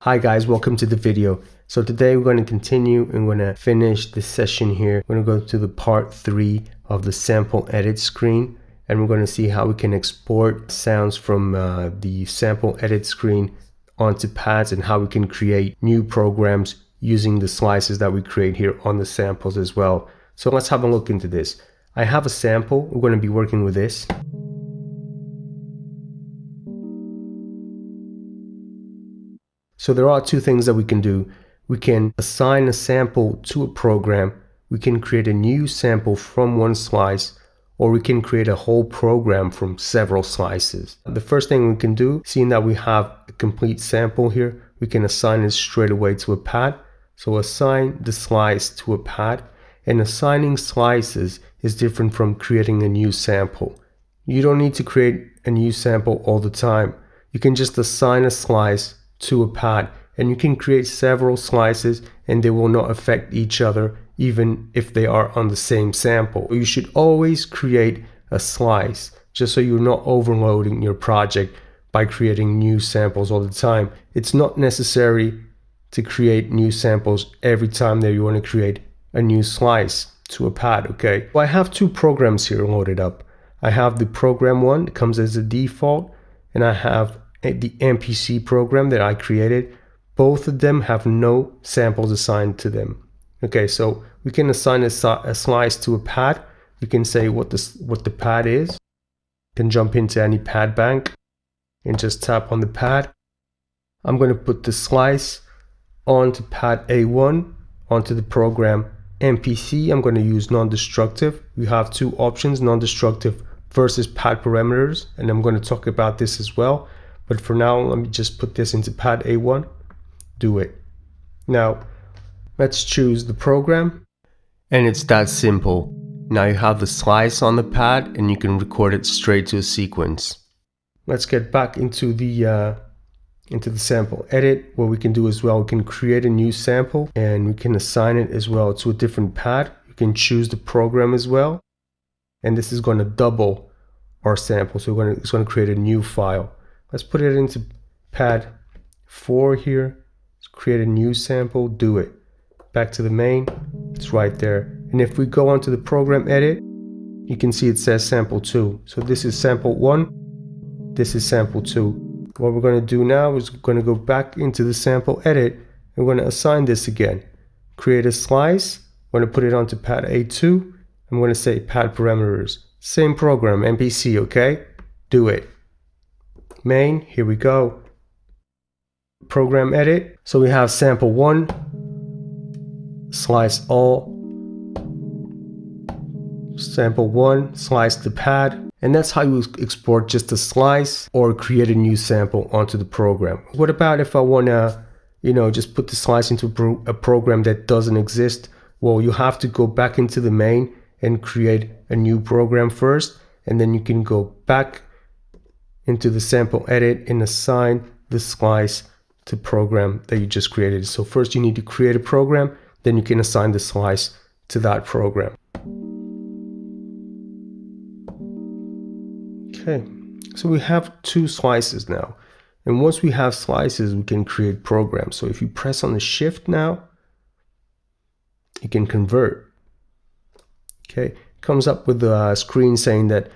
Hi guys, welcome to the video. So today we're going to continue and we're going to finish this session here. We're going to go to the part 3 of the sample edit screen, and we're going to see how we can export sounds from the sample edit screen onto pads and how we can create new programs using the slices that we create here on the samples as well. So let's have a look into this. I have a sample. We're going to be working with this. So there are two things that we can do. We can assign a sample to a program, we can create a new sample from one slice, or we can create a whole program from several slices. The first thing we can do, seeing that we have a complete sample here, we can assign it straight away to a pad. So assign the slice to a pad, and assigning slices is different from creating a new sample. You don't need to create a new sample all the time. You can just assign a slice to a pad, and you can create several slices and they will not affect each other even if they are on the same sample. You should always create a slice just so you're not overloading your project by creating new samples all the time. It's not necessary to create new samples every time that you want to create a new slice to a pad, okay? Well, I have two programs here loaded up. I have the program one that comes as a default, and I have the MPC program that I created. Both of them have no samples assigned to them. Okay, so we can assign a slice to a pad. We can say what the pad is. You can jump into any pad bank and just tap on the pad. I'm going to put the slice onto pad A1 onto the program MPC. I'm going to use non-destructive. We have two options, non-destructive versus pad parameters, and I'm going to talk about this as well. But for now, let me just put this into pad A1. Do it. Now, let's choose the program. And it's that simple. Now you have the slice on the pad and you can record it straight to a sequence. Let's get back into the sample edit. What we can do as well, we can create a new sample and we can assign it as well to a different pad. You can choose the program as well. And this is going to double our sample. So it's going to create a new file. Let's put it into pad 4 here. Let's create a new sample, do it. Back to the main, it's right there. And if we go onto the program edit, you can see it says sample 2. So this is sample 1, this is sample 2. What we're going to do now is we're going to go back into the sample edit and we're going to assign this again. Create a slice, we're going to put it onto pad A2. I'm going to say pad parameters. Same program, MPC, okay? Do it. Main, here we go. Program edit. So we have sample 1, slice all, sample 1, slice the pad, and that's how you export just a slice or create a new sample onto the program. What about if I want to, just put the slice into a program that doesn't exist? Well, you have to go back into the main and create a new program first, and then you can go back into the sample edit and assign the slice to program that you just created. So first you need to create a program, then you can assign the slice to that program. Okay, so we have two slices now. And once we have slices, we can create programs. So if you press on the shift now, you can convert. Okay, comes up with a screen saying that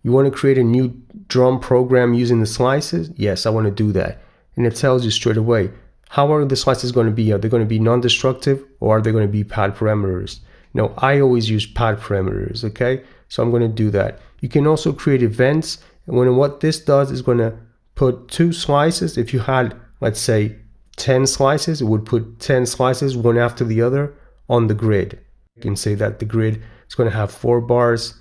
you want to create a new drum program using the slices? Yes, I want to do that. And it tells you straight away, how are the slices going to be? Are they going to be non-destructive or are they going to be pad parameters? No, I always use pad parameters, okay? So I'm going to do that. You can also create events. And what this does is going to put two slices. If you had, let's say, 10 slices, it would put 10 slices, one after the other, on the grid. You can say that the grid is going to have 4 bars,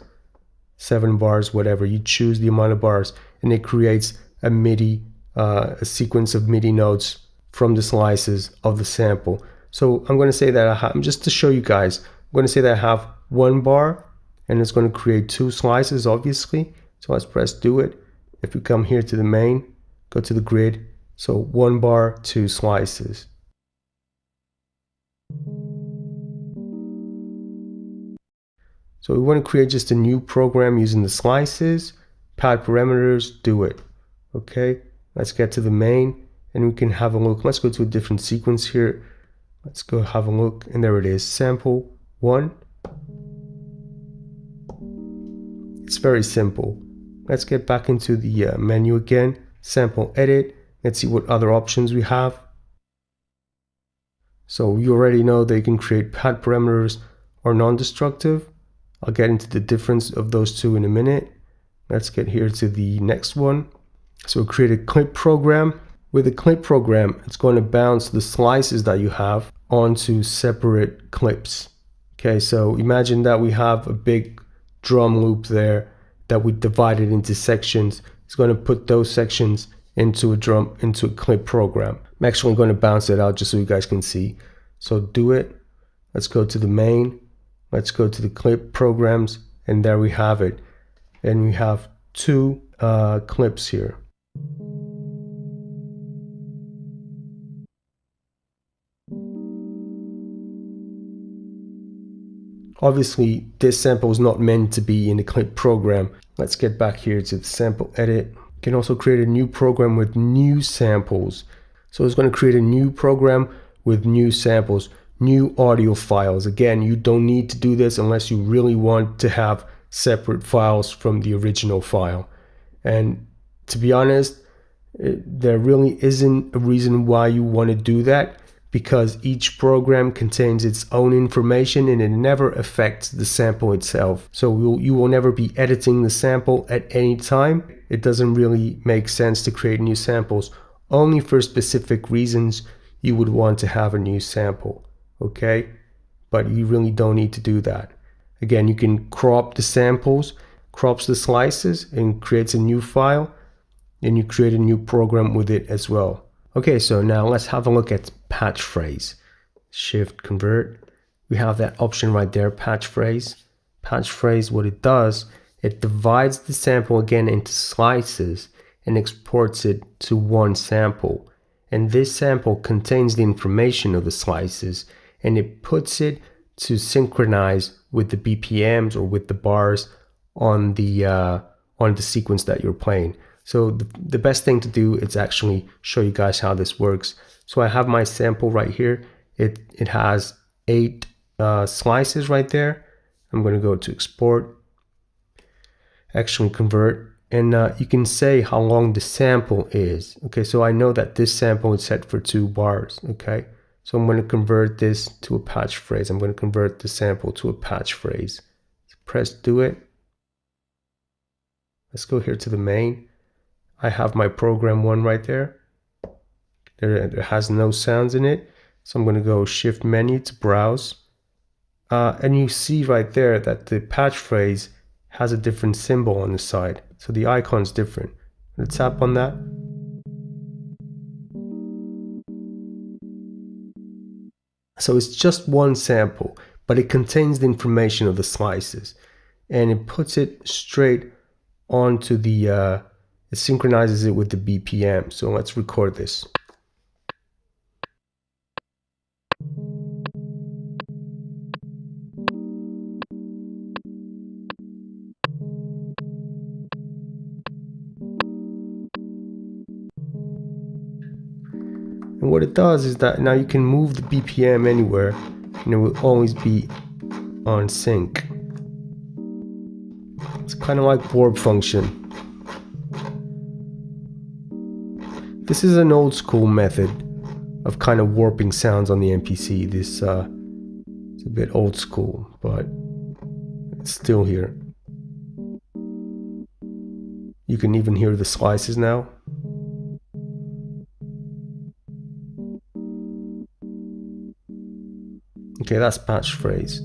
7 bars, whatever. You choose the amount of bars, and it creates a MIDI, a sequence of MIDI notes from the slices of the sample. So I'm going to say that just to show you guys, I'm going to say that I have 1 bar, and it's going to create 2 slices, obviously. So let's press do it. If we come here to the main, go to the grid. So 1 bar, 2 slices. So we want to create just a new program using the slices, pad parameters, do it. Okay, let's get to the main and we can have a look. Let's go to a different sequence here. Let's go have a look, and there it is, sample 1. It's very simple. Let's get back into the menu again, sample edit. Let's see what other options we have. So you already know that you can create pad parameters or non-destructive. I'll get into the difference of those two in a minute. Let's get here to the next one. So create a clip program. With a clip program, it's going to bounce the slices that you have onto separate clips. Okay, so imagine that we have a big drum loop there that we divided into sections. It's going to put those sections into a clip program. I'm actually going to bounce it out just so you guys can see. So do it. Let's go to the main. Let's go to the clip programs, and there we have it. And we have 2 clips here. Obviously, this sample is not meant to be in the clip program. Let's get back here to the sample edit. You can also create a new program with new samples. So it's going to create a new program with new samples, new audio files. Again, you don't need to do this unless you really want to have separate files from the original file. And to be honest, there really isn't a reason why you want to do that, because each program contains its own information and it never affects the sample itself. So you will never be editing the sample at any time. It doesn't really make sense to create new samples. Only for specific reasons you would want to have a new sample, okay? But you really don't need to do that. Again, you can crop the samples, crops the slices, and creates a new file, and you create a new program with it as well. Okay, so now let's have a look at patch phrase. Shift convert. We have that option right there, patch phrase. Patch phrase, what it does, it divides the sample again into slices and exports it to one sample. And this sample contains the information of the slices, and it puts it to synchronize with the BPMs or with the bars on the sequence that you're playing. So the best thing to do is actually show you guys how this works. So I have my sample right here. It has 8 slices right there. I'm going to go to export, actually convert, and you can say how long the sample is. Okay, so I know that this sample is set for 2 bars. Okay, so I'm going to convert this to a patch phrase. I'm going to convert the sample to a patch phrase. Press do it. Let's go here to the main. I have my program 1 right there. There has no sounds in it. So I'm going to go shift menu to browse. And you see right there that the patch phrase has a different symbol on the side. So the icon's different. Let's tap on that. So it's just one sample, but it contains the information of the slices. And it puts it straight onto the it synchronizes it with the BPM. So let's record this. And what it does is that now you can move the BPM anywhere and it will always be on sync. It's kind of like warp function. This is an old school method of kind of warping sounds on the MPC. This it's a bit old school, but it's still here. You can even hear the slices now. Okay, that's patch phrase.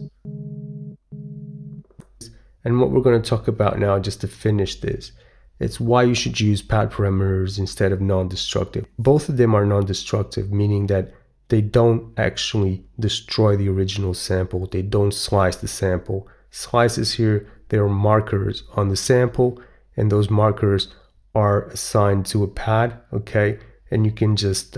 And what we're going to talk about now, just to finish this, it's why you should use pad parameters instead of non-destructive. Both of them are non-destructive, meaning that they don't actually destroy the original sample. They don't slice the sample. Slices here, they are markers on the sample, and those markers are assigned to a pad, okay? And you can just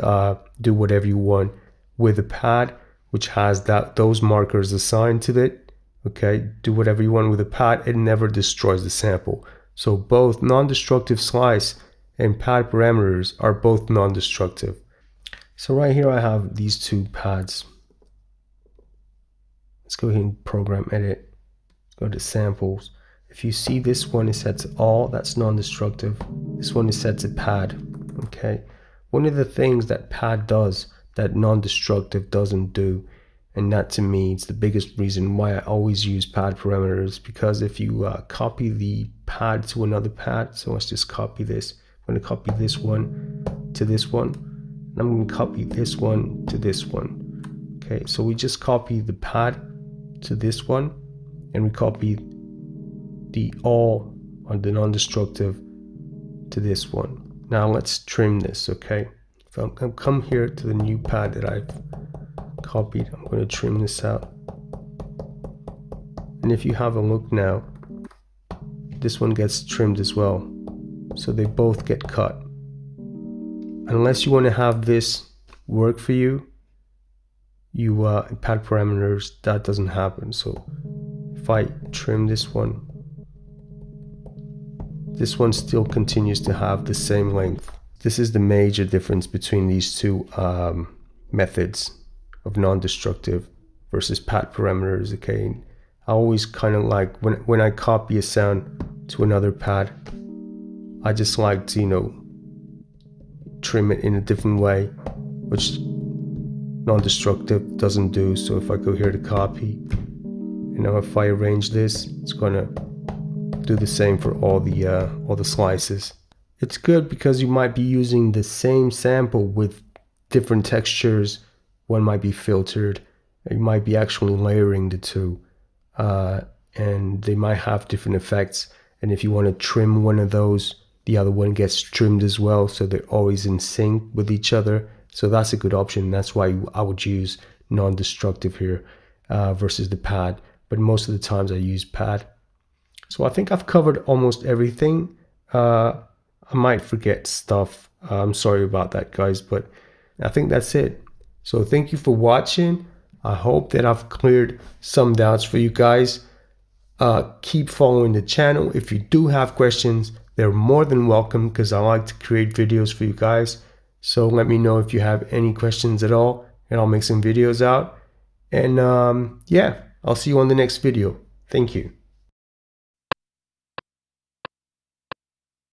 do whatever you want with a pad, which has those markers assigned to it, okay? Do whatever you want with a pad. It never destroys the sample. So both non-destructive slice and pad parameters are both non-destructive. So right here I have these two pads. Let's go ahead and program edit. Go to samples. If you see this one is set to all, that's non-destructive. This one is set to pad. Okay. One of the things that pad does that non-destructive doesn't do, and that to me is the biggest reason why I always use pad parameters, because if you copy the pad to another pad, so let's just copy this. I'm going to copy this one to this one, and I'm going to copy this one to this one. Okay, so we just copy the pad to this one, and we copy the all on the non-destructive to this one. Now let's trim this. Okay, if I'm going to come here to the new pad that I've copied, I'm going to trim this out. And if you have a look now, this one gets trimmed as well, so they both get cut. Unless you want to have this work for you, pad parameters, that doesn't happen. So if I trim this one still continues to have the same length. This is the major difference between these two methods of non-destructive versus pad parameters. Okay, I always kind of like when I copy a sound to another pad, I just like to, you know, trim it in a different way, which non-destructive doesn't do. So if I go here to copy, you know, if I arrange this, it's gonna do the same for all the slices. It's good because you might be using the same sample with different textures. One might be filtered, you might be actually layering the two, and they might have different effects. And if you want to trim one of those, the other one gets trimmed as well, so they're always in sync with each other. So that's a good option. That's why I would use non-destructive here versus the pad, but most of the times I use pad. So I think I've covered almost everything. I might forget stuff. I'm sorry about that, guys, but I think that's it. So thank you for watching. I hope that I've cleared some doubts for you guys. Keep following the channel. If you do have questions, they're more than welcome, because I like to create videos for you guys. So let me know if you have any questions at all, and I'll make some videos out. And yeah, I'll see you on the next video. Thank you.